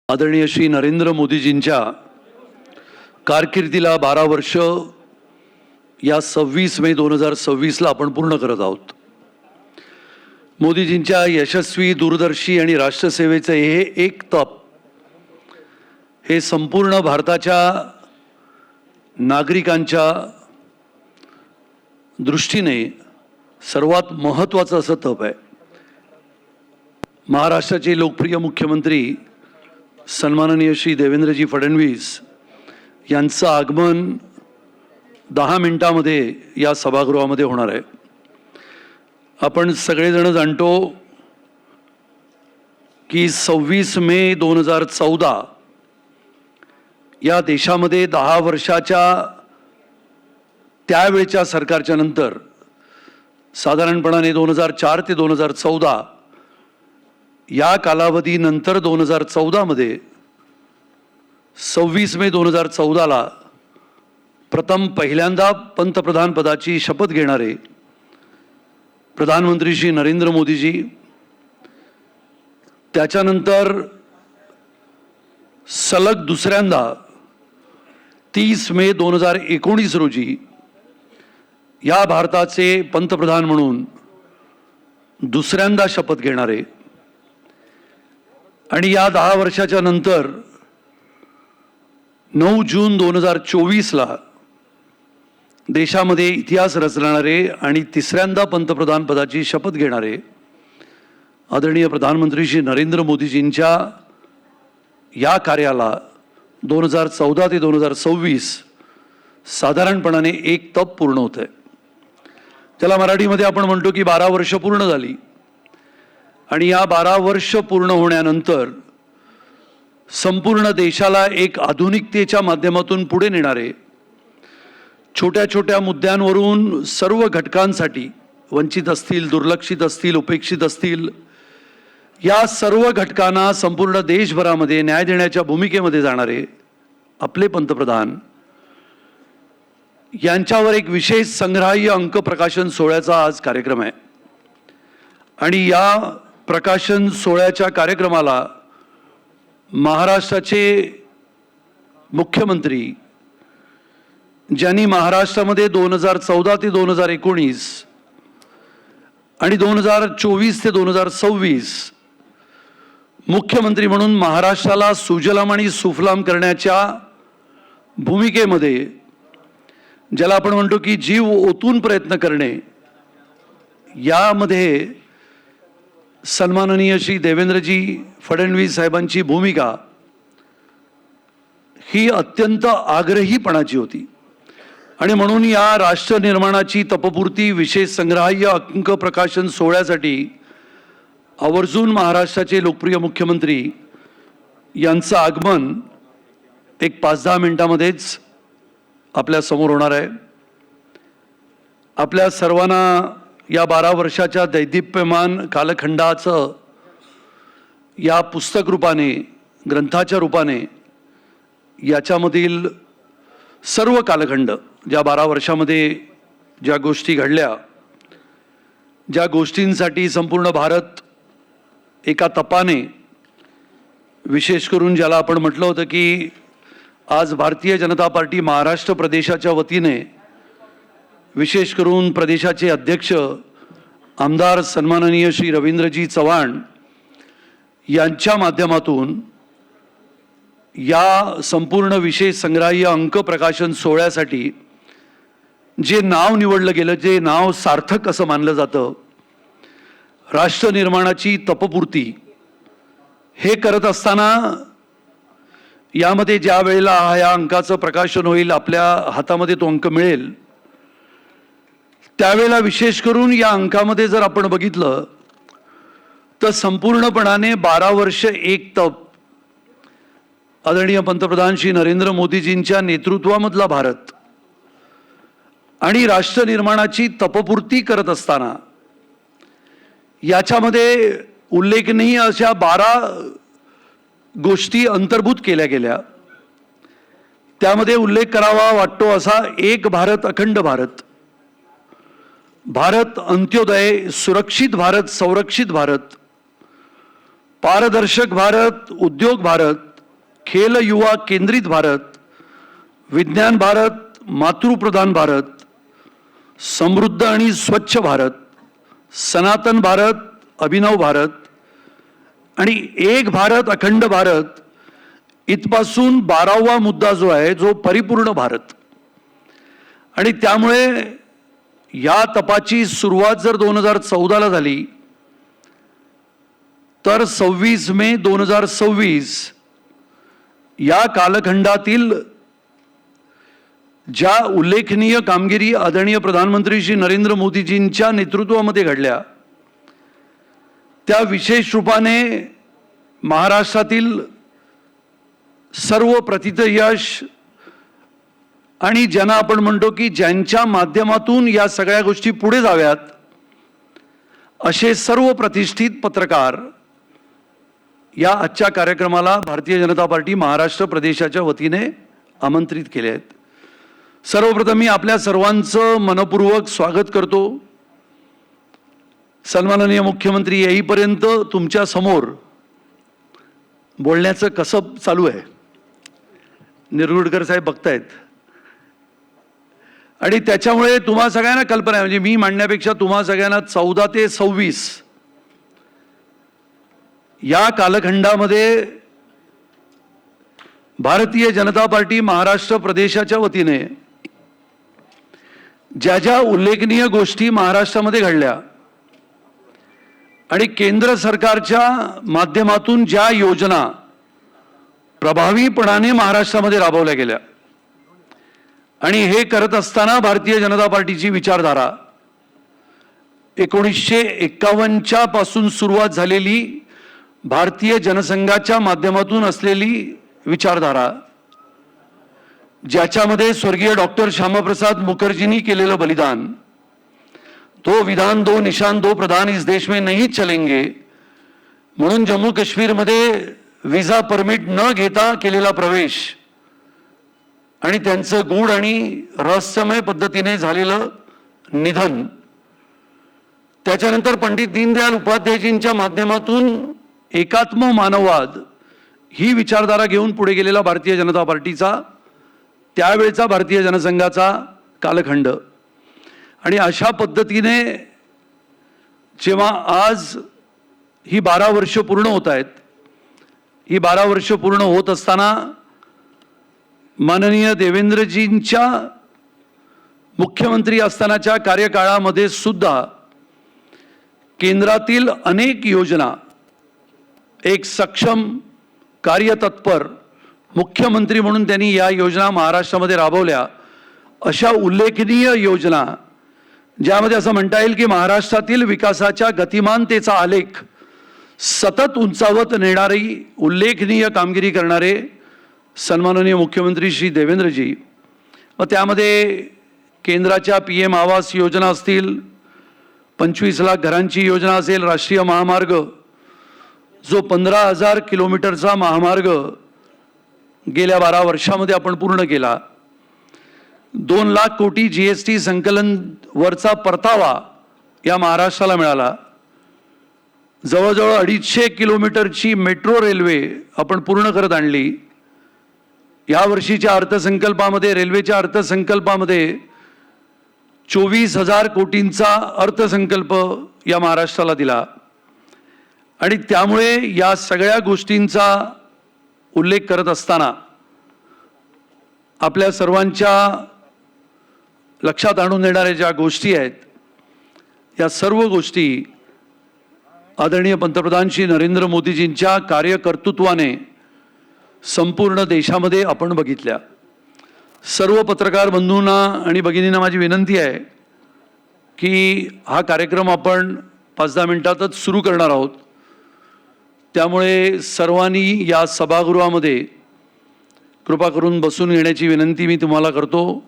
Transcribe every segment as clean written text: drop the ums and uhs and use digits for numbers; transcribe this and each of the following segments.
आदरणीय श्री नरेंद्र मोदीजींच्या कारकिर्दीला 12 वर्ष या 26 मे 2026ला आपण पूर्ण करत आहोत। मोदीजींच्या यशस्वी दूरदर्शी आणि राष्ट्रसेवेचे हे एक तप हे संपूर्ण भारताच्या नागरिकांच्या दृष्टीने सर्वात महत्त्वाचं असं तप आहे। महाराष्ट्राचे लोकप्रिय मुख्यमंत्री सन्माननीय श्री देवेंद्रजी फडणवीस यांचं आगमन 10 मिनिटांमध्ये या सभागृहामध्ये होणार आहे। आपण सगळेजण जाणतो की 26 मे 2014 या देशामध्ये 10 वर्षाच्या त्यावेळच्या सरकारच्या नंतर साधारणपणाने 2004 ते 2014 या कालावधीनंतर 2014 मध्ये 26 मे 2014ला प्रथम पहिल्यांदा पंतप्रधान पदाची शपथ घेणारे प्रधानमंत्री श्री नरेंद्र मोदीजी, त्याच्यानंतर सलग दुसऱ्यांदा 30 मे 2019 रोजी या भारताचे पंतप्रधान म्हणून दुसऱ्यांदा शपथ घेणारे आणि या 10 वर्षाच्या नंतर 9 जून 2024ला देशामध्ये इतिहास रचणारे आणि तिसऱ्यांदा पंतप्रधान पदाची शपथ घेणारे आदरणीय प्रधानमंत्री श्री नरेंद्र मोदीजींच्या या कार्याला 2014 ते 2026 साधारणपणाने एक तप पूर्ण होत आहे। त्याला मराठीमध्ये आपण म्हणतो की 12 वर्ष पूर्ण झाली आणि या 12 वर्ष पूर्ण होण्यानंतर संपूर्ण देशाला एक आधुनिकतेच्या माध्यमातून पुढे नेणारे, छोट्या छोट्या मुद्द्यांवरून सर्व घटकांसाठी, वंचित असतील, दुर्लक्षित असतील, उपेक्षित असतील, या सर्व घटकांना संपूर्ण देशभरामध्ये न्याय देण्याच्या भूमिकेमध्ये जाणारे आपले पंतप्रधान यांच्यावर एक विशेष संग्राह्य अंक प्रकाशन सोहळ्याचा आज कार्यक्रम आहे। आणि या प्रकाशन सोहळ्याच्या कार्यक्रमाला महाराष्ट्राचे मुख्यमंत्री, ज्यांनी महाराष्ट्रामध्ये 2014 ते 2019 आणि 2024 ते 2026 मुख्यमंत्री म्हणून महाराष्ट्राला सुजलाम आणि सुफलाम करण्याच्या भूमिकेमध्ये, ज्याला आपण म्हणतो की जीव ओतून प्रयत्न करणे, यामध्ये सन्माननीय श्री देवेंद्रजी फडणवीस साहेबांची भूमिका ही अत्यंत आग्रहीपणाची होती। आणि म्हणून या राष्ट्र निर्माणाची तपपूर्ती विशेष संग्राह्य अंक प्रकाशन सोहळ्यासाठी आवर्जून महाराष्ट्राचे लोकप्रिय मुख्यमंत्री यांचं आगमन एक 5-10 मिनिटांमध्येच आपल्या समोर होणार आहे। आपल्या सर्वांना या 12 वर्षाच्या दैदिप्यमान कालखंडाचं या पुस्तक रूपाने, ग्रंथाच्या रूपाने याच्यामधील सर्व कालखंड, ज्या 12 वर्षामध्ये ज्या गोष्टी घडल्या, ज्या गोष्टींसाठी संपूर्ण भारत एका तपाने, विशेष करून ज्याला आपण म्हटलं होतं की आज भारतीय जनता पार्टी महाराष्ट्र प्रदेशाच्या वतीने, विशेष करून प्रदेशाचे अध्यक्ष आमदार सन्माननीय श्री रवींद्रजी चव्हाण यांच्या माध्यमातून या संपूर्ण विशेष संग्राह्य अंक प्रकाशन सोहळ्यासाठी जे नाव निवडलं गेलं, जे नाव सार्थक असं मानलं जातं, राष्ट्र निर्माणाची तपपूर्ती, हे करत असताना यामध्ये ज्या वेळेला या अंकाचं प्रकाशन होईल, आपल्या हातामध्ये तो अंक मिळेल, त्यावेळेला विशेष करून या अंकामध्ये जर आपण बघितलं तर संपूर्णपणाने 12 वर्ष एक तप, आदरणीय पंतप्रधान श्री नरेंद्र मोदीजींच्या नेतृत्वामधला भारत आणि राष्ट्र निर्माणाची तपपूर्ती करत असताना याच्यामध्ये उल्लेखनीय अशा 12 गोष्टी अंतर्भूत केल्या गेल्या। त्यामध्ये उल्लेख करावा वाटतो असा एक भारत, अखंड भारत, भारत अंत्योदय, सुरक्षित भारत, संरक्षित भारत, पारदर्शक भारत, उद्योग भारत, खेल युवा केंद्रित भारत, विज्ञान भारत, मातृप्रधान भारत, समृद्ध आणि स्वच्छ भारत, सनातन भारत, अभिनव भारत आणि एक भारत अखंड भारत इथपासून 12वा मुद्दा जो आहे, जो परिपूर्ण भारत. आणि त्यामुळे या तपाची सुरुवात जर 2014ला झाली तर 26 मे 2026 या कालखंडातील ज्या उल्लेखनीय कामगिरी आदरणीय प्रधानमंत्री श्री नरेंद्र मोदीजींच्या नेतृत्वामध्ये घडल्या, त्या विशेष रूपाने महाराष्ट्रातील सर्व प्रतिथयश आणि ज्यांना आपण म्हणतो की ज्यांच्या माध्यमातून या सगळ्या गोष्टी पुढे जाव्यात, असे सर्व प्रतिष्ठित पत्रकार या आजच्या कार्यक्रमाला भारतीय जनता पार्टी महाराष्ट्र प्रदेशाच्या वतीने आमंत्रित केले आहेत. सर्वप्रथम मी आपल्या सर्वांचं मनपूर्वक स्वागत करतो. सन्माननीय मुख्यमंत्री येईपर्यंत तुमच्या समोर बोलण्याचं कसब चालू आहे, निरगुडकर साहेब बघतायत. आणि त्याच्यामुळे तुम्हा सगळ्यांना कल्पना आहे, म्हणजे मी मांडण्यापेक्षा तुम्हा सगळ्यांना 14 ते 26 या कालखंडामध्ये भारतीय जनता पार्टी महाराष्ट्र प्रदेशाच्या वतीने ज्या ज्या उल्लेखनीय गोष्टी महाराष्ट्रामध्ये घडल्या आणि केंद्र सरकारच्या माध्यमातून ज्या योजना प्रभावीपणाने महाराष्ट्रामध्ये राबवल्या गेल्या, आणि हे करत असताना भारतीय जनता पार्टीची विचारधारा 1951च्या पासून सुरुवात झालेली भारतीय जनसंघाच्या माध्यमातून असलेली विचारधारा, ज्याच्यामध्ये स्वर्गीय डॉक्टर श्यामाप्रसाद मुखर्जींनी केलेलं बलिदान, दो विधान दो निशान दो प्रधान इस देश में नहीं चलेंगे म्हणून जम्मू काश्मीरमध्ये विजा परमिट न घेता केलेला प्रवेश आणि त्यांचं गूढ आणि रहस्यमय पद्धतीने झालेलं निधन, त्याच्यानंतर पंडित दीनदयाल उपाध्यायजींच्या माध्यमातून एकात्म मानववाद ही विचारधारा घेऊन पुढे गेलेला भारतीय जनता पार्टीचा त्यावेळचा भारतीय जनसंघाचा कालखंड. आणि अशा पद्धतीने जेव्हा आज ही 12 वर्ष पूर्ण होत आहेत, ही 12 वर्ष पूर्ण होत असताना माननीय देवेंद्रजींच्या मुख्यमंत्री असतानाच्या कार्यकाळामध्ये सुद्धा केंद्रातील अनेक योजना एक सक्षम कार्यतत्पर मुख्यमंत्री म्हणून त्यांनी या योजना महाराष्ट्रामध्ये राबवल्या. अशा उल्लेखनीय योजना ज्यामध्ये असं म्हणता येईल की महाराष्ट्रातील विकासाच्या गतिमानतेचा आलेख सतत उंचावत नेणारी उल्लेखनीय कामगिरी करणारे सन्माननीय मुख्यमंत्री श्री देवेंद्रजी, व त्यामध्ये केंद्राच्या PM आवास योजना असतील, 25 लाख घरांची योजना असेल, राष्ट्रीय महामार्ग जो 15,000 किलोमीटरचा महामार्ग गेल्या 12 वर्षामध्ये आपण पूर्ण केला, 2 लाख कोटी GST संकलन वरचा परतावा या महाराष्ट्राला मिळाला, जवळजवळ 250 किलोमीटरची मेट्रो रेल्वे आपण पूर्ण करत आणली. या वर्षीच्या अर्थसंकल्पामध्ये रेल्वेच्या अर्थसंकल्पामध्ये 24,000 कोटींचा अर्थसंकल्प या महाराष्ट्राला दिला. आणि त्यामुळे या सगळ्या गोष्टींचा उल्लेख करत असताना आपल्या सर्वांच्या लक्षात आणून देणाऱ्या ज्या गोष्टी आहेत, या सर्व गोष्टी आदरणीय पंतप्रधान श्री नरेंद्र मोदीजींच्या कार्यकर्तृत्वाने संपूर्ण देशामध्ये आपण बघितल्या. सर्व पत्रकार बंधूंना आणि भगिनींना माझी विनंती आहे की हा कार्यक्रम आपण 5-10 मिनिटातच सुरू करणार आहोत, त्यामुळे सर्वांनी या सभागृहामध्ये कृपा करून बसून घेण्याची विनंती मी तुम्हाला करतो.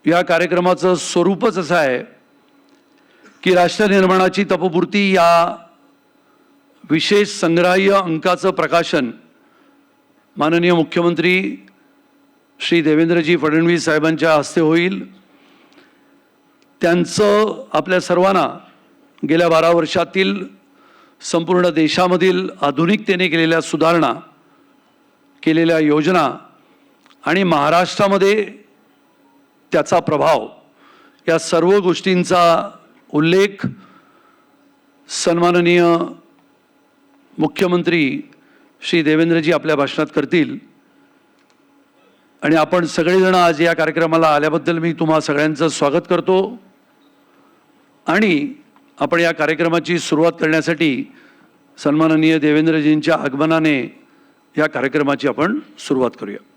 या कार्यक्रमाचं स्वरूपच असं आहे की राष्ट्र निर्माणाची तपपूर्ती या विशेष संग्राह्य अंकाचं प्रकाशन माननीय मुख्यमंत्री श्री देवेंद्रजी फडणवीस साहेबांच्या हस्ते होईल. त्यांचं आपल्या सर्वांना गेल्या 12 वर्षातील संपूर्ण देशामधील आधुनिकतेने केलेल्या सुधारणा, केलेल्या योजना आणि महाराष्ट्रामध्ये त्याचा प्रभाव, या सर्व गोष्टींचा उल्लेख सन्माननीय मुख्यमंत्री श्री देवेंद्रजी आपल्या भाषणात करतील. आणि आपण सगळेजण आज या कार्यक्रमाला आल्याबद्दल मी तुम्हा सगळ्यांचं स्वागत करतो. आणि आपण या कार्यक्रमाची सुरुवात करण्यासाठी सन्माननीय देवेंद्रजींच्या आगमनाने या कार्यक्रमाची आपण सुरुवात करूया.